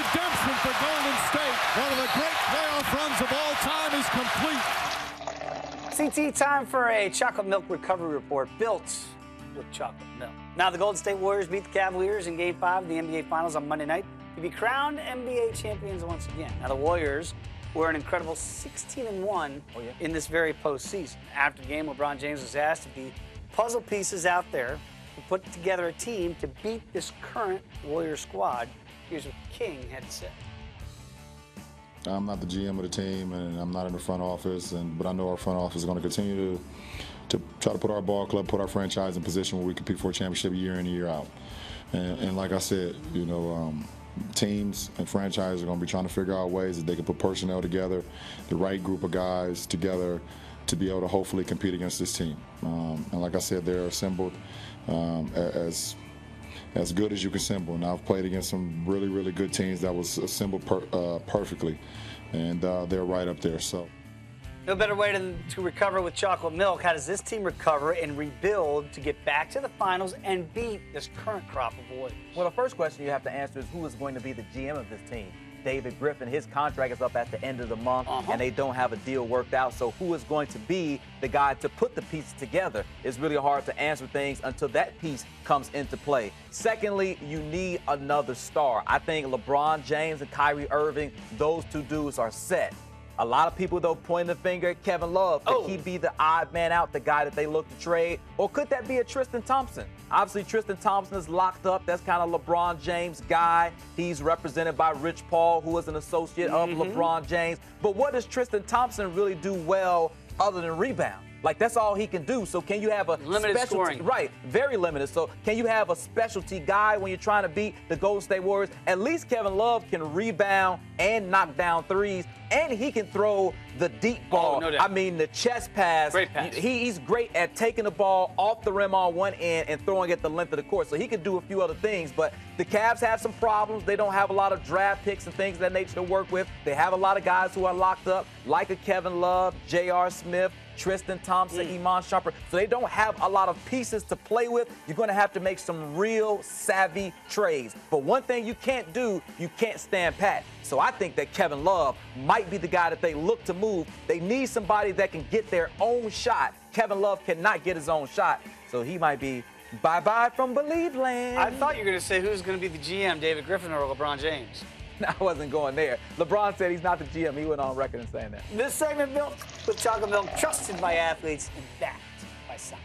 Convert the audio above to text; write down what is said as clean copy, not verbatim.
redemption for Golden State. One of the great playoff runs of all time is complete. CT, time for a chocolate milk recovery report built with chocolate milk. Now, the Golden State Warriors beat the Cavaliers in Game 5 of the NBA Finals on Monday night to be crowned NBA champions once again. Now, the Warriors were an incredible 16-1 in this very postseason. After the game, LeBron James was asked if the puzzle pieces out there to put together a team to beat this current Warriors squad. Here's what King had to say. I'm not the GM of the team, and I'm not in the front office, but I know our front office is going to continue to try to put our ball club, put our franchise in position where we compete for a championship year in and year out. And like I said, you know, teams and franchises are going to be trying to figure out ways that they can put personnel together, the right group of guys together to be able to hopefully compete against this team. And like I said, they're assembled as good as you can assemble. And I've played against some really, really good teams that was assembled perfectly, and they're right up there. So. No better way to recover with chocolate milk. How does this team recover and rebuild to get back to the finals and beat this current crop of Warriors? Well, the first question you have to answer is who is going to be the GM of this team? David Griffin, his contract is up at the end of the month, and they don't have a deal worked out. So who is going to be the guy to put the pieces together? It's really hard to answer things until that piece comes into play. Secondly, you need another star. I think LeBron James and Kyrie Irving, those two dudes are set. A lot of people, though, pointing the finger at Kevin Love. Could he be the odd man out, the guy that they look to trade? Or could that be a Tristan Thompson? Obviously, Tristan Thompson is locked up. That's kind of LeBron James' guy. He's represented by Rich Paul, who is an associate of LeBron James. But what does Tristan Thompson really do well other than rebound? Like, that's all he can do. So can you have a limited specialty? Scoring. Right, very limited. So can you have a specialty guy when you're trying to beat the Golden State Warriors? At least Kevin Love can rebound and knock down threes, and he can throw the deep ball. No doubt. I mean, the chest pass. Great pass. He's great at taking the ball off the rim on one end and throwing it the length of the court. So he can do a few other things. But the Cavs have some problems. They don't have a lot of draft picks and things of that nature to work with. They have a lot of guys who are locked up, like a Kevin Love, J.R. Smith, Tristan Thompson, Iman Shumpert. So they don't have a lot of pieces to play with. You're going to have to make some real savvy trades. But one thing you can't do, you can't stand pat. So I think that Kevin Love might be the guy that they look to move. They need somebody that can get their own shot. Kevin Love cannot get his own shot. So he might be bye-bye from Believe Land. I thought you were going to say who's going to be the GM, David Griffin or LeBron James. I wasn't going there. LeBron said he's not the GM. He went on record and saying that. This segment built with chocolate milk, trusted by athletes and backed by science.